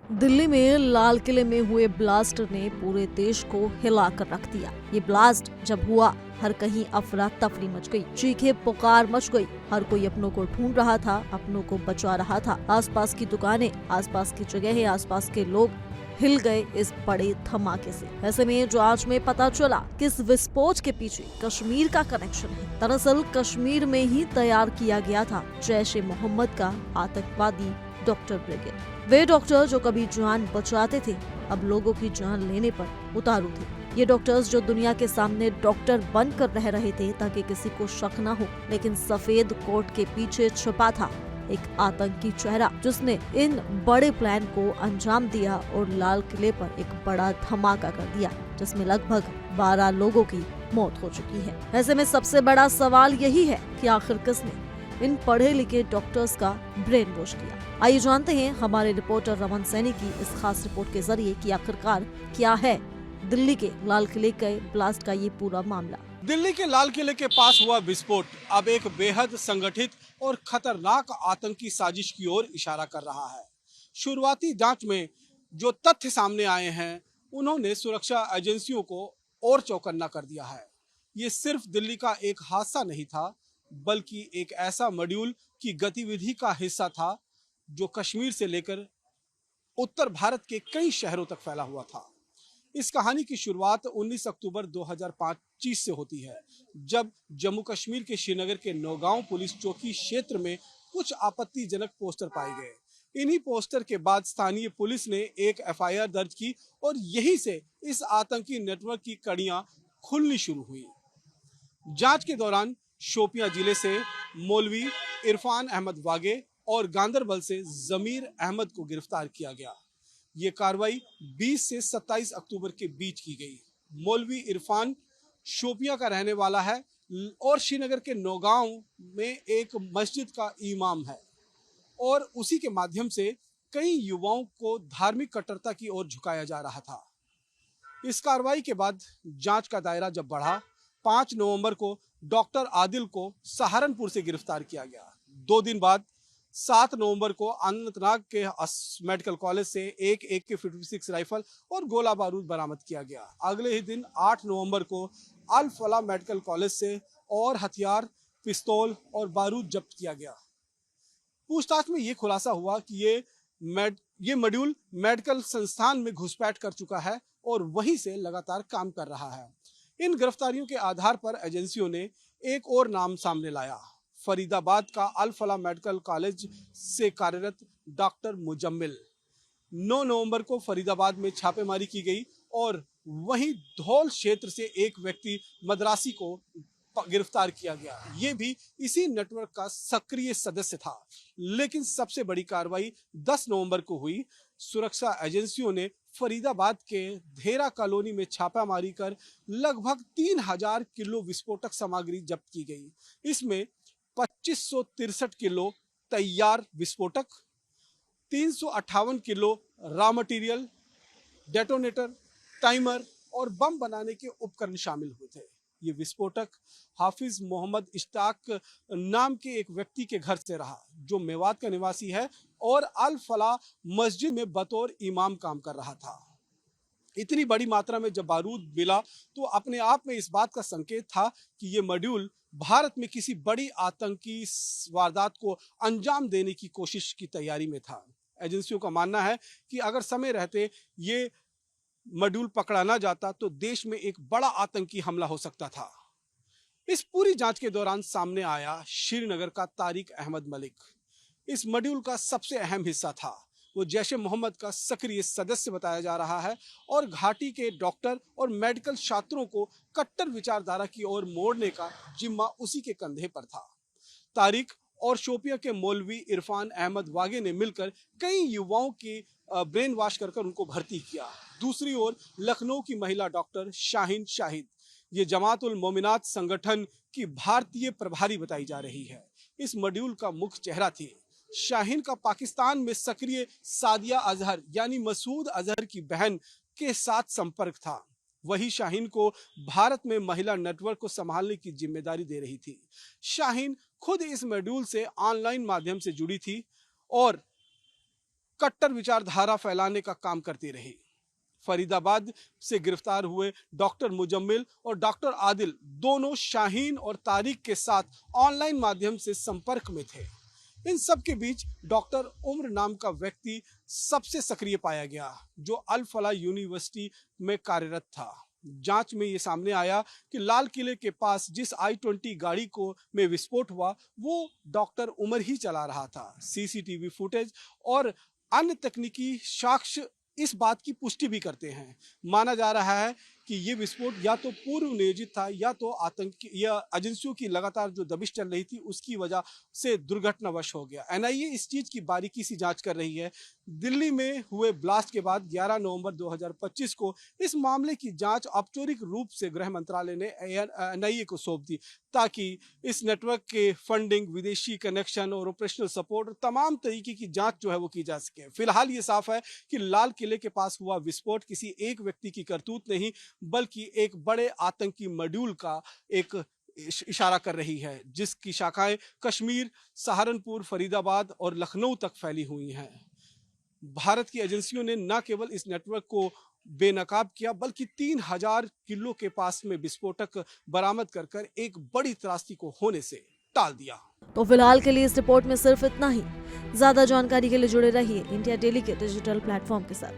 दिल्ली में लाल किले में हुए ब्लास्ट ने पूरे देश को हिलाकर रख दिया। ये ब्लास्ट जब हुआ, हर कहीं अफरा तफरी मच गई, चीखे पुकार मच गई। हर कोई अपनों को ढूंढ रहा था, अपनों को बचा रहा था। आसपास की दुकानें, आसपास की जगहें, आसपास के लोग हिल गए इस बड़े धमाके से। ऐसे में जांच में पता चला कि इस विस्फोट के पीछे कश्मीर का कनेक्शन है। दरअसल कश्मीर में ही तैयार किया गया था जैश-ए-मोहम्मद का आतंकवादी डॉक्टर ब्रिगेड। वे डॉक्टर जो कभी जान बचाते थे, अब लोगों की जान लेने पर उतारू थे। ये डॉक्टर्स जो दुनिया के सामने डॉक्टर बनकर रह रहे थे ताकि किसी को शक न हो, लेकिन सफेद कोट के पीछे छुपा था एक आतंकी चेहरा जिसने इन बड़े प्लान को अंजाम दिया और लाल किले पर एक बड़ा धमाका कर दिया, जिसमें लगभग 12 लोगों की मौत हो चुकी है। ऐसे में सबसे बड़ा सवाल यही है कि आखिर किसने इन पढ़े लिखे डॉक्टर्स का ब्रेन वॉश किया। आइए जानते हैं हमारे रिपोर्टर रमन सैनी की इस खास रिपोर्ट के जरिए कि आखिरकार क्या है दिल्ली के लाल किले के ब्लास्ट का ये पूरा मामला। दिल्ली के लाल किले के पास हुआ विस्फोट अब एक बेहद संगठित और खतरनाक आतंकी साजिश की ओर इशारा कर रहा है। शुरुआती जांच में जो तथ्य सामने आए हैं, उन्होंने सुरक्षा एजेंसियों को और चौकन्ना कर दिया है। ये सिर्फ दिल्ली का एक हादसा नहीं था, बल्कि एक ऐसा मॉड्यूल की गतिविधि का हिस्सा था जो कश्मीर से लेकर उत्तर भारत के कई शहरों तक फैला हुआ था। इस कहानी की शुरुआत 19 अक्टूबर 2025 से होती है, जब जम्मू कश्मीर के श्रीनगर के नौगांव पुलिस चौकी क्षेत्र में कुछ आपत्तिजनक पोस्टर पाए गए। इन्हीं पोस्टर के बाद स्थानीय पुलिस ने एक एफआईआर दर्ज की और यहीं से इस आतंकी नेटवर्क की कड़ियां खुलनी शुरू हुई। जांच के दौरान शोपियां जिले से मौलवी इरफान अहमद वागे और गांदरबल से जमीर अहमद को गिरफ्तार किया गया। ये कार्रवाई 20 से 27 अक्टूबर के बीच की गई। मौलवी इरफान शोपियां का रहने वाला है और श्रीनगर के नौगांव में एक मस्जिद का इमाम है और उसी के माध्यम से कई युवाओं को धार्मिक कट्टरता की ओर झुकाया जा रहा था। इस कार्रवाई के बाद जांच का दायरा जब बढ़ा, 5 नवंबर को डॉक्टर आदिल को सहारनपुर से गिरफ्तार किया गया। 2 दिन बाद 7 नवंबर को अनंतनाग के मेडिकल कॉलेज से एक AK-46 राइफल और गोला बारूद बरामद किया गया। अगले ही दिन 8 नवंबर को अल फला मेडिकल कॉलेज से और हथियार, पिस्तौल और बारूद जब्त किया गया। पूछताछ में ये खुलासा हुआ कि ये मॉड्यूल मेडिकल संस्थान में घुसपैठ कर चुका है और वहीं से लगातार काम कर रहा है। इन गिरफ्तारियों के आधार पर एजेंसियों ने एक और नाम सामने लाया। फरीदाबाद का अल फला मेडिकल कॉलेज से कार्यरत डॉक्टर मुजम्मिल। 9 नवंबर को फरीदाबाद में छापेमारी की गई और वहीं धौल क्षेत्र से एक व्यक्ति मद्रासी को गिरफ्तार किया गया। ये भी इसी नेटवर्क का सक्रिय सदस्य था। लेकिन सबसे बड़ी कार्रवाई 10 नवंबर को हुई। सुरक्षा एजेंसियों ने फरीदाबाद के धेरा कॉलोनी में छापामारी कर लगभग 3000 किलो विस्फोटक सामग्री जब्त की गई। इसमें 2563 किलो तैयार विस्फोटक, 358 kilo raw material, detonator, timer और बम बनाने के उपकरण शामिल हुए थे। ये विस्फोटक हाफिज मोहम्मद इश्ताक नाम के एक व्यक्ति के घर से रहा, जो मेवात का निवासी है और अल फला मस्जिद में बतौर इमाम काम कर रहा था। इतनी बड़ी मात्रा में जब बारूद मिला तो अपने आप में इस बात का संकेत था कि ये मॉड्यूल भारत में किसी बड़ी आतंकी वारदात को अंजाम देने की कोशिश की तैयारी में था। एजेंसियों का मानना है कि अगर समय रहते ये मॉड्यूल पकड़ा ना जाता तो देश में एक बड़ा आतंकी हमला हो सकता था। इस पूरी जांच के दौरान सामने आया श्रीनगर का तारिक अहमद मलिक। इस मॉड्यूल का सबसे अहम हिस्सा था। वो जैश-ए-मोहम्मद का सक्रिय सदस्य बताया जा रहा है और घाटी के डॉक्टर और मेडिकल छात्रों को कट्टर विचारधारा की ओर मोड़ने का जिम्मा उसी के कंधे पर था। तारिक और शोपिया के मौलवी इरफान अहमद वागे ने मिलकर कई युवाओं की ब्रेन वॉश कर उनको भर्ती किया। दूसरी ओर लखनऊ की महिला डॉक्टर शाहीन शाहिद, ये जमात उल मोमिनात संगठन की भारतीय प्रभारी बताई जा रही है, इस मॉड्यूल का मुख्य चेहरा थी। शाहीन का पाकिस्तान में सक्रिय सादिया अजहर यानी मसूद अजहर की बहन के साथ संपर्क था। वही शाहीन को भारत में महिला नेटवर्क को संभालने की जिम्मेदारी दे रही थी। शाहीन खुद इस मॉड्यूल से ऑनलाइन माध्यम से जुड़ी थी और कट्टर विचारधारा फैलाने का काम करती रही। फरीदाबाद से गिरफ्तार हुए डॉक्टर मुजम्मिल और डॉक्टर आदिल दोनों शाहीन और तारिक के साथ ऑनलाइन माध्यम से संपर्क में थे। इन सब के बीच डॉक्टर उम्र नाम का व्यक्ति सबसे सक्रिय पाया गया, जो अल फला यूनिवर्सिटी में कार्यरत था। जांच में ये सामने आया कि लाल किले के पास जिस i20 गाड़ी को में विस्फोट हुआ वो डॉक्टर उमर ही चला रहा था। सीसीटीवी फुटेज और अन्य तकनीकी साक्ष्य इस बात की पुष्टि भी करते हैं। माना जा रहा है कि ये विस्फोट या तो पूर्व नियोजित था या तो आतंकी या एजेंसियों की लगातार जो दबिश चल रही थी उसकी वजह से दुर्घटनावश हो गया। एनआईए इस चीज की बारीकी से जांच कर रही है। दिल्ली में हुए ब्लास्ट के बाद 11 नवंबर 2025 को इस मामले की जांच औपचारिक रूप से गृह मंत्रालय ने एनआईए को सौंप दी, ताकि इस नेटवर्क के फंडिंग, विदेशी कनेक्शन और ऑपरेशनल सपोर्ट और तमाम तरीके की जांच जो है वो की जा सके। फिलहाल ये साफ है कि लाल किले के पास हुआ विस्फोट किसी एक व्यक्ति की करतूत नहीं, बल्कि एक बड़े आतंकी मॉड्यूल का एक इशारा कर रही है, जिसकी शाखाएं कश्मीर, सहारनपुर, फरीदाबाद और लखनऊ तक फैली हुई हैं। भारत की एजेंसियों ने न केवल इस नेटवर्क को बेनकाब किया, बल्कि 3000 किलो के पास में विस्फोटक बरामद कर एक बड़ी त्रासदी को होने से टाल दिया। तो फिलहाल के लिए इस रिपोर्ट में सिर्फ इतना ही। ज्यादा जानकारी के लिए जुड़े रहिए इंडिया डेली के डिजिटल प्लेटफॉर्म के साथ।